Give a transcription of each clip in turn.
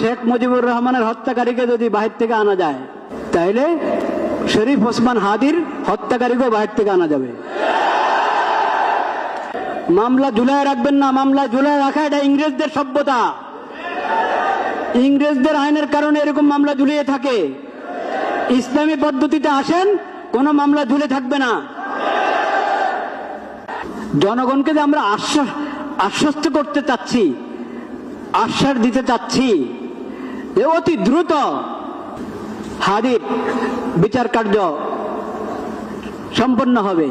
শেখ মুজিবুর রহমানের হত্যাকারীকে যদি বাহির থেকে আনা যায়, তাহলে শরীফ ওসমান হাদির হত্যাকারীকেও বাহির থেকে আনা যাবে। মামলা ঝুলায় রাখবেন না, মামলা ঝুলায় রাখা এটা ইংরেজদের সভ্যতা। ইংরেজদের আইনের কারণে এরকম মামলা ঝুলিয়ে থাকে। ইসলামী পদ্ধতিতে আসেন, কোনো মামলা ঝুলে থাকবে না। জনগণকে যে আমরা আশ্বস্ত করতে চাচ্ছি, আশ্বাস দিতে চাচ্ছি যে অতি দ্রুত হাদির বিচার কার্য সম্পন্ন হবে।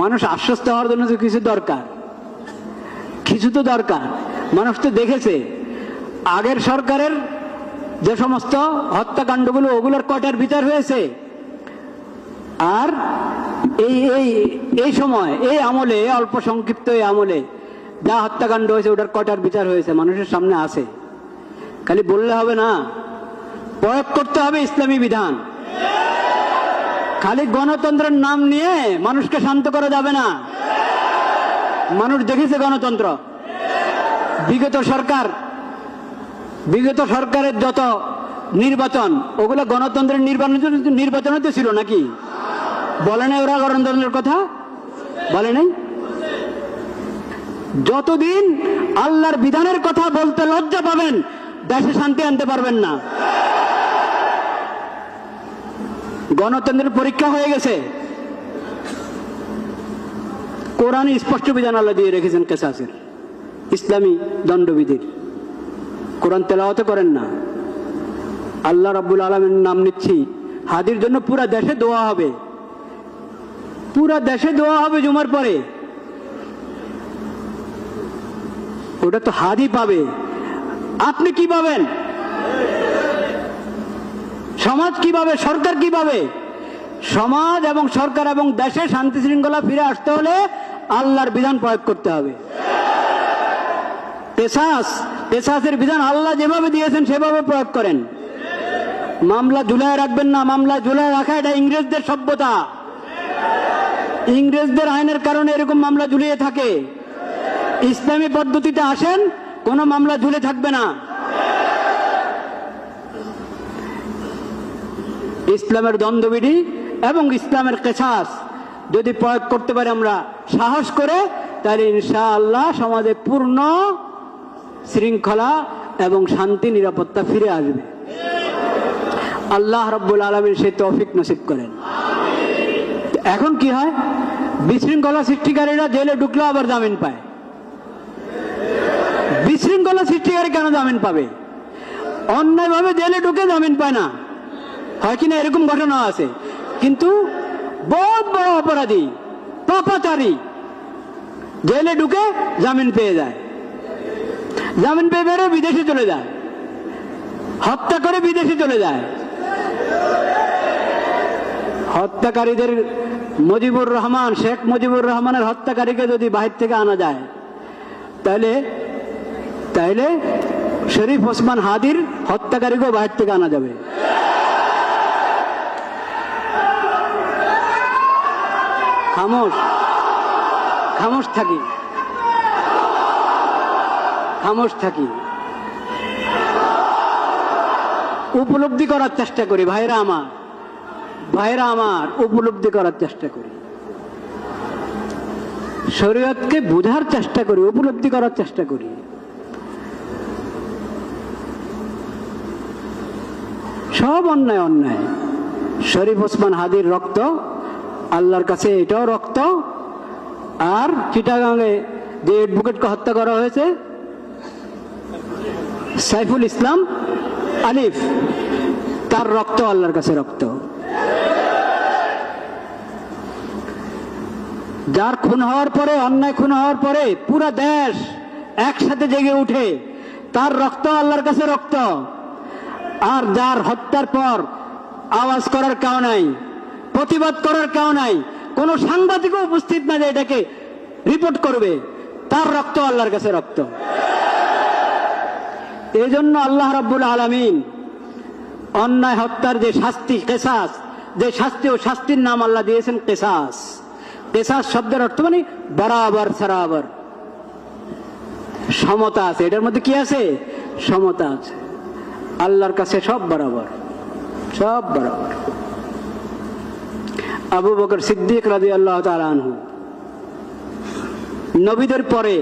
মানুষ আশ্বস্ত হওয়ার জন্য তো কিছু দরকার, কিছু তো দরকার। মানুষ তো দেখেছে আগের সরকারের যে সমস্ত হত্যাকাণ্ডগুলো, ওগুলোর কয়টার বিচার হয়েছে, আর এই সময়, এই আমলে, অল্প সংক্ষিপ্ত এই আমলে যা হত্যাকাণ্ড হয়েছে ওটার কয়টার বিচার হয়েছে মানুষের সামনে আছে। খালি বললে হবে না, প্রয়োগ করতে হবে ইসলামী বিধান। খালি গণতন্ত্রের নাম নিয়ে মানুষকে শান্ত করা যাবে না। মানুষ দেখেছে গণতন্ত্র। বিগত সরকারের যত নির্বাচন, ওগুলো গণতন্ত্রের নির্বাচন তো ছিল নাকি? বলে নাই ওরা গণতন্ত্রের কথা? বলে নাই? যতদিন আল্লাহর বিধানের কথা বলতে লজ্জা পাবেন, দেশে শান্তি আনতে পারবেন না। গণতন্ত্রের পরীক্ষা হয়ে গেছে। কোরআনে স্পষ্ট বিধান আল্লাহ দিয়ে রেখেছেন কেসাসের, ইসলামী দণ্ডবিধির। কোরআন তেলাওয়াত করেন না। আল্লাহ রাব্বুল আলামিনের নাম নিচ্ছি, হাদির জন্য পুরা দেশে দোয়া হবে, পুরা দেশে দোয়া হবে জুমার পরে। ওটা তো হাদি পাবে, আপনি কি পাবেন? সমাজ কি পাবে? সরকার কি পাবে? সমাজ এবং সরকার এবং দেশে শান্তি শৃঙ্খলা ফিরে আসতে হলে আল্লাহর বিধান প্রয়োগ করতে হবে। কেসাসের বিধান আল্লাহ যেভাবে দিয়েছেন সেভাবে প্রয়োগ করেন। মামলা ঝুলায় রাখবেন না, মামলা ঝুলায় রাখা এটা ইংরেজদের সভ্যতা। ইংরেজদের আইনের কারণে এরকম মামলা ঝুলিয়ে থাকে। ইসলামী পদ্ধতিতে আসেন, কোনো মামলা ঝুলে থাকবে না। ইসলামের দ্বন্দ্ববিধি এবং ইসলামের কেসাস যদি প্রয়োগ করতে পারি আমরা সাহস করে, তাহলে ইনশাআল্লাহ সমাজে পূর্ণ শৃঙ্খলা এবং শান্তি নিরাপত্তা ফিরে আসবে। আল্লাহ রাব্বুল আলামিন সেই তৌফিক নসিব করেন। এখন কি হয়? বিশৃঙ্খলা সৃষ্টিকারীরা জেলে ঢুকলেও আবার জামিন পায়। বিশৃঙ্খলা সৃষ্টিকারী কেন জামিন পাবে? অন্যায়ভাবে জেলে ঢুকে জামিন পায় না, হয় কিনা? এরকম ঘটনা আছে। কিন্তু বহুত বড় অপরাধী, পাপাচারী জেলে ঢুকে জামিন পেয়ে যায়, জামিন পেয়ে বেরো বিদেশে চলে যায়, হত্যা করে বিদেশে চলে যায়। হত্যাকারীদের শেখ মুজিবুর রহমানের হত্যাকারীকে যদি বাহির থেকে আনা যায়, তাহলে শরীফ ওসমান হাদির হত্যাকারীকেও বাহির থেকে আনা যাবে। খামোশ থাকি, উপলব্ধি করার চেষ্টা করি। ভাইরা আমার, উপলব্ধি করার চেষ্টা করি, শরীয়তকে বোঝার চেষ্টা করি, উপলব্ধি করার চেষ্টা করি। সব অন্যায়। শরীফ ওসমান হাদির রক্ত আল্লাহর কাছে এটাও রক্ত। আর চিটাগাঙে যে অ্যাডভোকেটকে হত্যা করা হয়েছে, সাইফুল ইসলাম আলিফ, তার রক্ত আল্লাহর কাছে রক্ত। যার খুন হওয়ার পরে, অন্যায় খুন হওয়ার পরে পুরা দেশ একসাথে জেগে উঠে, তার রক্ত আল্লাহর কাছে রক্ত। আর যার হত্যার পর আওয়াজ করার কেউ নাই, প্রতিবাদ করার কেউ নাই, কোন সাংবাদিকও উপস্থিত না যে এটাকে রিপোর্ট করবে, তার রক্ত আল্লাহর কাছে রক্ত। এই জন্য আল্লাহ রাব্বুল আলামিন অন্যায় হত্যার যে শাস্তি, কেসাস, যে শাস্তি, ও শাস্তির নাম আল্লাহ দিয়েছেন কেসাস। কেসাস শব্দের অর্থ মানে বরাবর সরাবর, সমতা আছে। এটার মধ্যে কি আছে? সমতা আছে। আল্লাহর কাছে সব বরাবর, সব বরাবর। আবু বকর সিদ্দিক রাদিয়াল্লাহু তাআলা আনহু, নবীদের পরে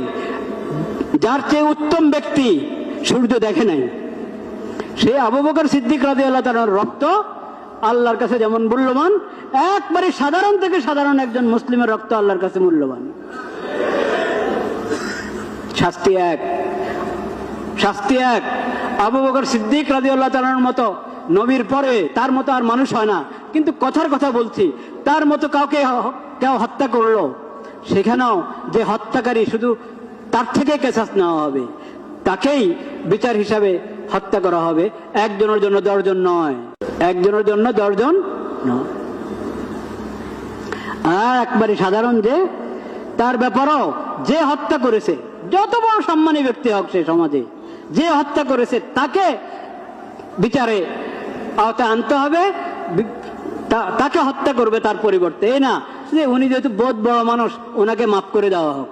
যার চেয়ে উত্তম ব্যক্তি সূর্য দেখে নাই, সে আবু বকর সিদ্দিক রাদিয়াল্লাহু তাআলার রক্ত আল্লাহর কাছে যেমন মূল্যবান, একবারে সাধারণ থেকে সাধারণ একজন মুসলিমের রক্ত আল্লাহর কাছে মূল্যবান। শাস্তি এক, শাস্তি এক। আবু বকর সিদ্দিক রাদিয়াল্লাহু তাআলার মতো নবীর পরে তার মতো আর মানুষ হয় না, কিন্তু কথার কথা বলছি, তার মতো কাউকে কেউ হত্যা করলো, সেখানেও যে হত্যাকারী শুধু তার থেকে কেসাস নেওয়া হবে, তাকেই বিচার হিসাবে হত্যা করা হবে। একজনের জন্য 10 জন নয়, একজনের জন্য 10 জন নয়। আর একবারে সাধারণ যে, তার ব্যাপারও যে হত্যা করেছে, যত বড় সম্মানী ব্যক্তি হোক সে সমাজে, যে হত্যা করেছে তাকে বিচারে আওতায় আনতে হবে, তাকে হত্যা করবে তার পরিবর্তে। এই না যে উনি যেহেতু বহুত বড় মানুষ ওনাকে মাফ করে দেওয়া হোক।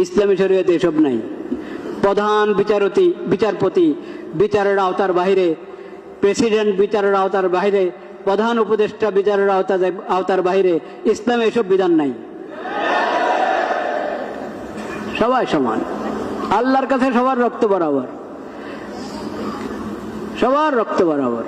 ইসলামী শরীয়তে এসব নাই। প্রধান বিচারপতি বিচারের আওতার বাইরে, প্রেসিডেন্ট বিচারের আওতার বাইরে, প্রধান উপদেষ্টা বিচারের আওতার বাইরে। ইসলামে এসব বিধান নাই। সবাই সমান, আল্লাহর কাছে সবার রক্ত বরাবর, সবার রক্ত বরাবর।